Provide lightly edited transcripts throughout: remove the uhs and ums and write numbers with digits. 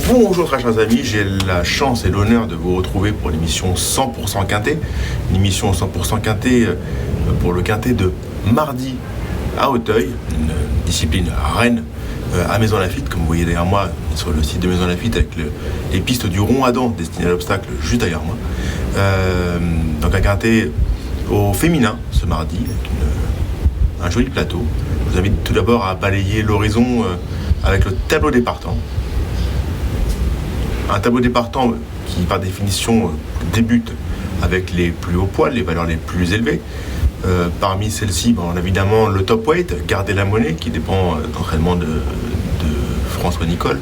Bonjour très chers amis, j'ai la chance et l'honneur de vous retrouver pour l'émission 100% Quintet. Une émission 100% Quintet pour le Quintet de mardi à Auteuil, une discipline reine à Maison Lafitte, comme vous voyez derrière moi sur le site de Maison Lafitte avec les pistes du rond Adam destinées à l'obstacle juste derrière moi. Donc un Quintet au féminin ce mardi avec un joli plateau. Je vous invite tout d'abord à balayer l'horizon avec le tableau des partants. Un tableau des partants qui, par définition, débute avec les plus hauts poids, les valeurs les plus élevées. Parmi celles-ci, on a évidemment le top weight, Garder la monnaie, qui dépend d'entraînement de François Nicole,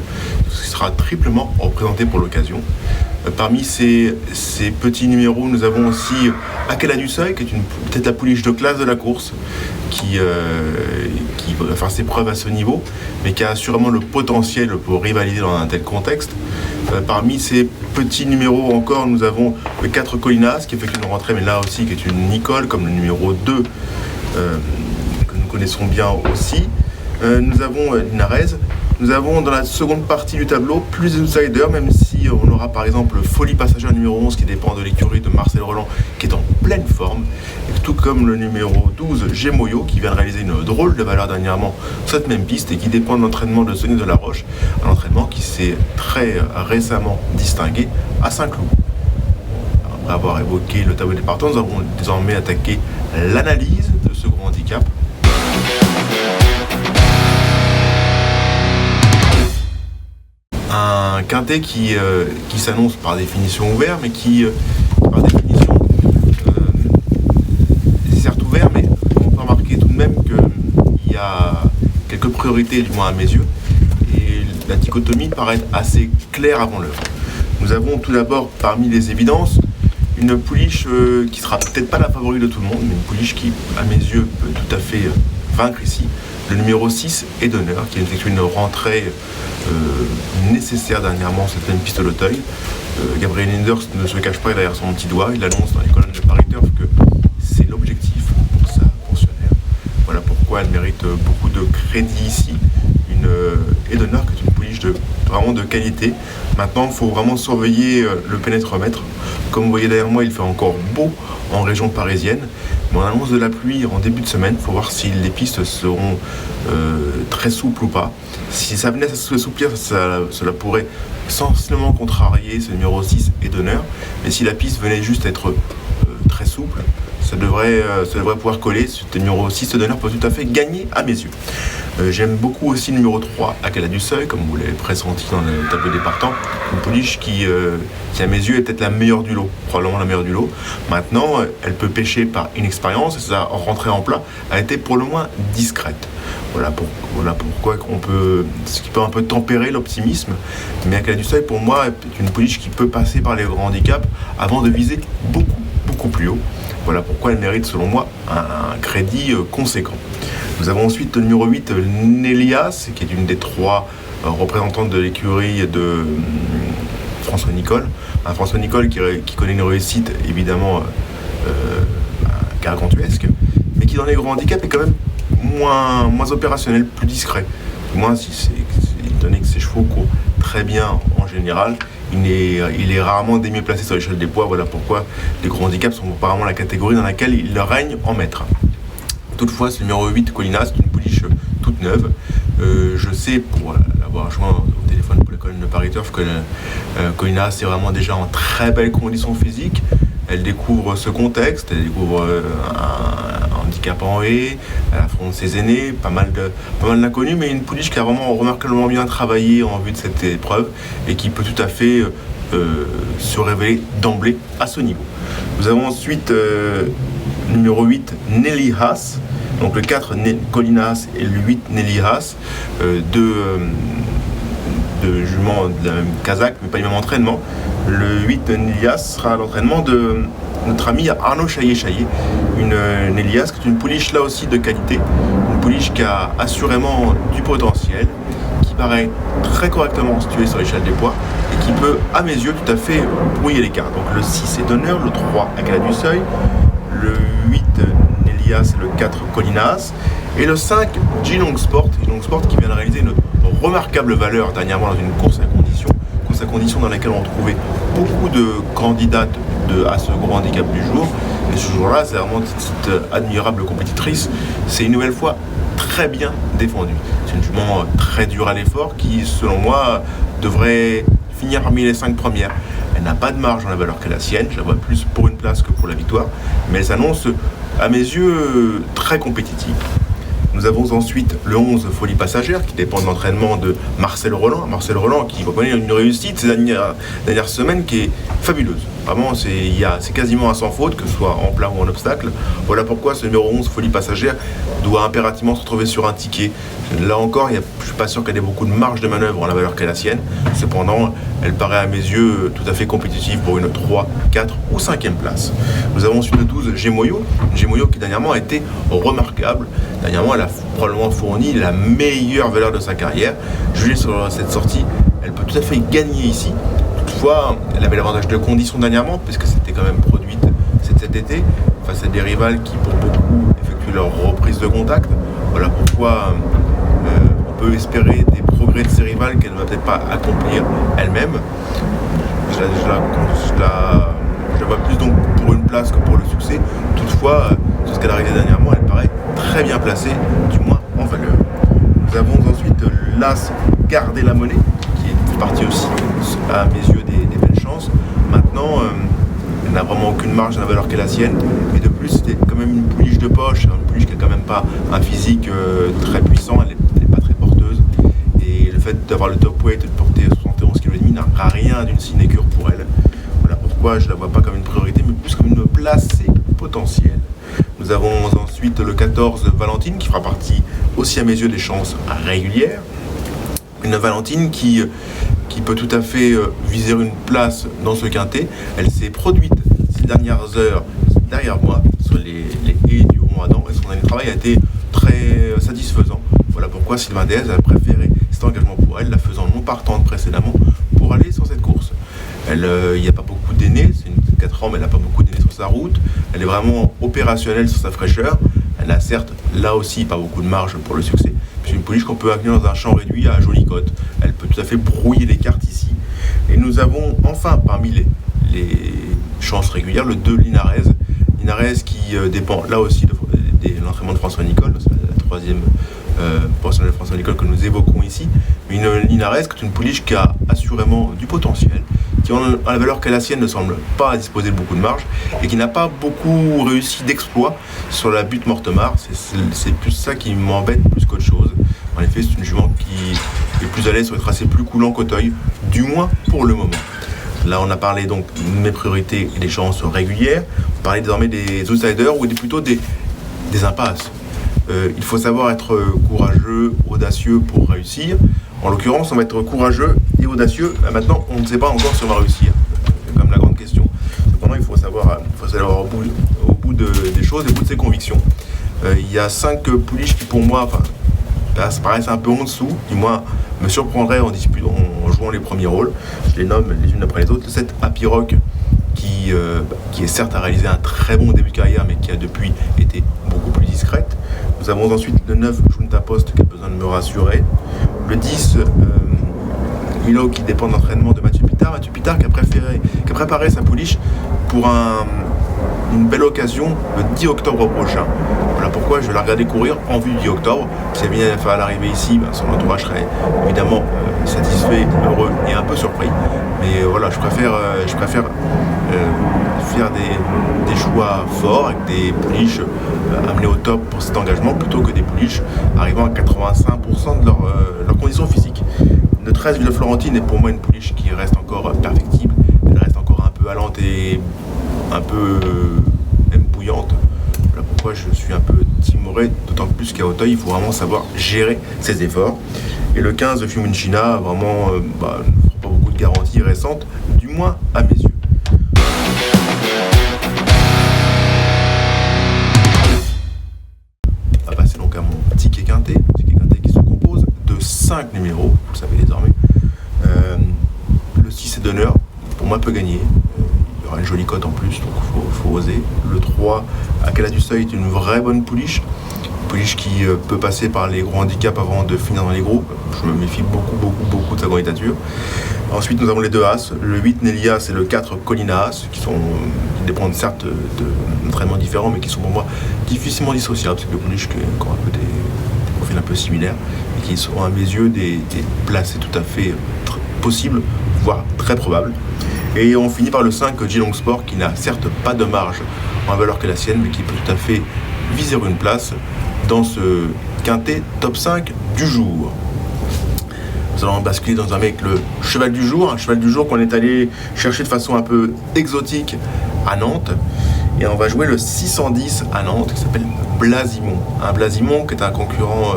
qui sera triplement représenté pour l'occasion. Parmi ces petits numéros, nous avons aussi Akela du Seuil, qui est peut-être la pouliche de classe de la course, qui va faire ses preuves à ce niveau, mais qui a assurément le potentiel pour rivaliser dans un tel contexte. Parmi ces petits numéros encore, nous avons le 4 Colinas, qui effectue une rentrée, mais là aussi qui est une Nicole, comme le numéro 2, que nous connaissons bien aussi. Nous avons Linares. Nous avons dans la seconde partie du tableau plus d'outsiders, même si on aura par exemple Folie Passagère numéro 11 qui dépend de l'écurie de Marcel Roland qui est en pleine forme, et tout comme le numéro 12 Gemoyo qui vient de réaliser une drôle de valeur dernièrement sur cette même piste et qui dépend de l'entraînement de Sonia Delaroche, un entraînement qui s'est très récemment distingué à Saint-Cloud. Après avoir évoqué le tableau des partants, nous avons désormais attaqué l'analyse de ce gros handicap. Un quintet qui s'annonce par définition ouvert, mais qui, par définition, est certes ouvert, mais on peut remarquer tout de même qu'il y a quelques priorités, du moins à mes yeux, et la dichotomie paraît assez claire avant l'heure. Nous avons tout d'abord, parmi les évidences, une pouliche qui sera peut-être pas la favorite de tout le monde, mais une pouliche qui, à mes yeux, peut tout à fait vaincre ici. Le numéro 6 est d'honneur, qui a effectué une rentrée nécessaire dernièrement cette même piste de l'Auteuil. Gabriel Linders ne se cache pas derrière son petit doigt, il annonce dans les colonnes de Paris Turf que c'est l'objectif pour sa pensionnaire. Voilà pourquoi elle mérite beaucoup de crédit ici. Et d'honneur qui est une pouliche vraiment de qualité. Maintenant, il faut vraiment surveiller le pénétromètre. Comme vous voyez derrière moi, il fait encore beau en région parisienne. Mais on annonce de la pluie en début de semaine. Il faut voir si les pistes seront très souples ou pas. Si ça venait à s'assouplir, cela pourrait sensiblement contrarier ce numéro 6 et d'honneur. Mais si la piste venait juste être très souple, ça devrait pouvoir coller. Ce numéro 6 d'honneur peut tout à fait gagner à mes yeux. J'aime beaucoup aussi le numéro 3, Akela du Seuil, comme vous l'avez pressenti dans le tableau des partants. Une pouliche qui, à mes yeux, est peut-être la meilleure du lot, probablement la meilleure du lot. Maintenant, elle peut pêcher par inexpérience, et sa rentrée en plat a été pour le moins discrète. Voilà pourquoi ce qui peut un peu tempérer l'optimisme. Mais Akela du Seuil, pour moi, est une pouliche qui peut passer par les grands handicaps avant de viser beaucoup plus haut. Voilà pourquoi elle mérite, selon moi, un crédit conséquent. Nous avons ensuite le numéro 8, Nélias, qui est une des 3 représentantes de l'écurie de François Nicole. François Nicole qui connaît une réussite, évidemment, gargantuesque, mais qui, dans les grands handicaps, est quand même moins opérationnel, plus discret. Du moins, étant donné que ses chevaux courent très bien en général, il est rarement des mieux placés sur l'échelle des poids. Voilà pourquoi les gros handicaps sont apparemment la catégorie dans laquelle il règne en maître. Toutefois, ce numéro 8, Colinas, c'est une pouliche toute neuve. Je sais, pour l'avoir joint au téléphone pour les colonnes de Paris Turf, que Colinas est vraiment déjà en très belle condition physique. Elle découvre ce contexte, elle découvre un handicap en haie, elle affronte ses aînés, pas mal d'inconnus, mais une pouliche qui a vraiment remarquablement bien travaillé en vue de cette épreuve et qui peut tout à fait se révéler d'emblée à ce niveau. Nous avons ensuite numéro 8, Nelly Haas, donc le 4 Colinas et le 8 Nelly Haas, deux juments de la même casaque, mais pas du même entraînement. Le 8 Nélias sera à l'entraînement de notre ami Arnaud Chaillet, une Nélias qui est une pouliche là aussi de qualité, une pouliche qui a assurément du potentiel, qui paraît très correctement située sur l'échelle des poids et qui peut, à mes yeux, tout à fait brouiller l'écart. Donc le 6 est d'honneur, le 3 Akela du Seuil, le 8 Nélias et le 4 Colinas, et le 5 Geelong Sport qui vient de réaliser une remarquable valeur dernièrement dans une course à condition sa condition dans laquelle on trouvait beaucoup de candidates à ce gros handicap du jour. Et ce jour-là, c'est vraiment cette admirable compétitrice. C'est une nouvelle fois très bien défendue. C'est une jument très dure à l'effort qui, selon moi, devrait finir parmi les 5 premières. Elle n'a pas de marge dans la valeur qu'est la sienne. Je la vois plus pour une place que pour la victoire. Mais elle s'annonce, à mes yeux, très compétitive. Nous avons ensuite le 11 Folie Passagère qui dépend de l'entraînement de Marcel Roland. Marcel Roland qui connaît une réussite ces dernières semaines qui est fabuleuse. Vraiment, c'est quasiment à sans faute, que ce soit en plat ou en obstacle. Voilà pourquoi ce numéro 11 Folie Passagère doit impérativement se retrouver sur un ticket. Là encore, je ne suis pas sûr qu'elle ait beaucoup de marge de manœuvre en la valeur qu'est la sienne. Cependant, elle paraît à mes yeux tout à fait compétitive pour une 3, 4 ou 5e place. Nous avons ensuite le 12 Gémoyo. Gémoyo qui dernièrement a été remarquable. Dernièrement, elle a probablement fourni la meilleure valeur de sa carrière. Jugée sur cette sortie, elle peut tout à fait gagner ici. Toutefois, elle avait l'avantage de conditions dernièrement, puisque c'était quand même produite cet été, face à des rivales qui, pour beaucoup, effectuent leur reprise de contact. Voilà pourquoi on peut espérer des progrès de ces rivales qu'elle ne va peut-être pas accomplir elle-même. Je la vois plus donc pour une place que pour le succès. Toutefois, sur ce qu'elle a réalisé dernièrement, elle paraît très bien placée, du moins en valeur. Nous avons ensuite l'As Garder la Monnaie, qui est partie aussi, à mes yeux, des belles chances. Maintenant, elle n'a vraiment aucune marge dans la valeur qu'est la sienne, mais de plus, c'était quand même une pouliche de poche, une pouliche qui n'a quand même pas un physique très puissant, elle n'est pas très porteuse, et le fait d'avoir le top weight et de porter 71 kg n'a rien d'une sinécure pour elle. Voilà pourquoi je ne la vois pas comme une priorité, mais plus comme une placée potentielle. Nous avons ensuite le 14 Valentine, qui fera partie aussi à mes yeux des chances régulières. Une Valentine qui peut tout à fait viser une place dans ce quintet. Elle s'est produite ces dernières heures derrière moi sur les haies du Rond-Adam et son dernier travail a été très satisfaisant. Voilà pourquoi Sylvain Déez a préféré cet engagement pour elle, la faisant non partante précédemment pour aller sur cette course. Il n'y a pas beaucoup d'aînés, c'est une 4 ans mais elle n'a pas beaucoup d'aînés sur sa route. Elle est vraiment opérationnelle sur sa fraîcheur. Elle n'a certes là aussi pas beaucoup de marge pour le succès. C'est une pouliche qu'on peut accueillir dans un champ réduit à jolie cote. Elle peut tout à fait brouiller les cartes ici. Et nous avons enfin parmi les chances régulières le 2 Linares. Linares qui dépend là aussi de l'entraînement de François Nicole. C'est la 3e professionnelle de François Nicole que nous évoquons ici. Mais une Linares qui est une pouliche qui a assurément du potentiel, qui en la valeur qu'est la sienne ne semble pas disposer de beaucoup de marge et qui n'a pas beaucoup réussi d'exploit sur la butte Mortemart. C'est plus ça qui m'embête plus qu'autre chose. En effet, c'est une jument qui est plus à l'aise sur les tracés plus coulants qu'Auteuil, du moins pour le moment. Là, on a parlé donc de mes priorités et des chances régulières. On parlait désormais des outsiders ou plutôt des impasses. Il faut savoir être courageux, audacieux pour réussir. En l'occurrence, on va être courageux et audacieux. Maintenant, on ne sait pas encore si on va réussir. C'est comme la grande question. Cependant, il faut savoir au bout des choses et au bout de ses convictions. Il y a 5 pouliches qui, pour moi, ça paraissent un peu en dessous, du moins me surprendraient en jouant les premiers rôles. Je les nomme les unes après les autres. Le 7 Happy Rock, qui est certes a réalisé un très bon début de carrière, mais qui a depuis été beaucoup plus discrète. Nous avons ensuite le 9 Junta Post qui a besoin de me rassurer. Le 10 Milo qui dépend de l'entraînement de Mathieu Pitard. Mathieu Pitard qui a préparé sa pouliche pour une belle occasion le 10 octobre prochain. Voilà pourquoi je vais la regarder courir en vue du 10 octobre. Si elle vient à l'arrivée ici, son entourage serait évidemment satisfait, heureux et un peu surpris. Mais voilà, je préfère faire des choix forts avec des pouliches amenées au top pour cet engagement plutôt que des pouliches arrivant à 85% de leur condition physique. Le 13 Ville Florentine est pour moi une pouliche qui reste encore perfectible. Elle reste encore un peu allante et un peu même bouillante. Voilà pourquoi je suis un peu timoré, d'autant plus qu'à Auteuil, il faut vraiment savoir gérer ses efforts. Et le 15 Fiumicina, vraiment, ne fera pas beaucoup de garanties récentes, du moins à mes yeux. On va passer donc à mon ticket quintet qui se compose de 5 numéros, vous le savez désormais. Le 6 est d'honneur, pour moi peut gagner. Il y aura une jolie cote en plus, donc il faut oser. Le 3, Akela du Seuil, est une vraie bonne pouliche. Une pouliche qui peut passer par les gros handicaps avant de finir dans les groupes. Je me méfie beaucoup de sa candidature. Ensuite, nous avons les deux As, le 8 Nélias et le 4 Colina As, qui dépendent certes d'entraînements différents, mais qui sont pour moi difficilement dissociables. C'est que le Pouliche qui a encore un peu des profils un peu similaires, et qui sont à mes yeux des placés tout à fait possibles, voire très probables. Et on finit par le 5 Geelong Sport, qui n'a certes pas de marge en valeur que la sienne, mais qui peut tout à fait viser une place dans ce quintet top 5 du jour. Nous allons basculer dans avec le cheval du jour, un cheval du jour qu'on est allé chercher de façon un peu exotique à Nantes. Et on va jouer le 610 à Nantes, qui s'appelle Blasimon. Un Blasimon qui est un concurrent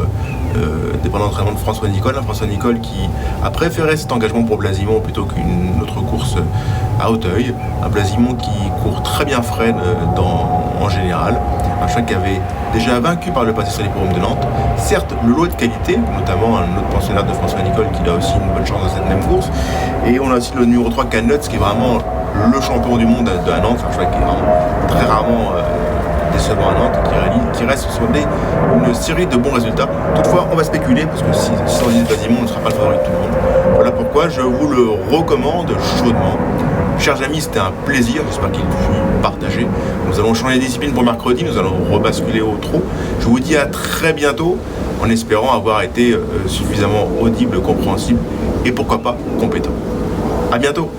dépendant d'entraînement de François Nicole. François Nicole qui a préféré cet engagement pour Blasimon plutôt qu'une autre course à Hauteuil. Un Blasimon qui court très bien freine en général. Un cheval qui avait déjà vaincu par le passé sur l'hippodrome de Nantes. Certes, le lot de qualité, notamment un autre pensionnaire de François Nicole qui a aussi une bonne chance dans cette même course. Et on a aussi le numéro 3 Canuts qui est vraiment le champion du monde de Nantes. C'est un cheval qui est vraiment très rarement décevant à Nantes, qui reste sur une série de bons résultats. Toutefois, on va spéculer parce que si 610 Blasimon ne sera pas le favori de tout le monde. Voilà pourquoi je vous le recommande chaudement. Chers amis, c'était un plaisir, j'espère qu'il fut partagé. Nous allons changer de discipline pour mercredi, nous allons rebasculer au trot. Je vous dis à très bientôt, en espérant avoir été suffisamment audible, compréhensible et pourquoi pas compétent. À bientôt.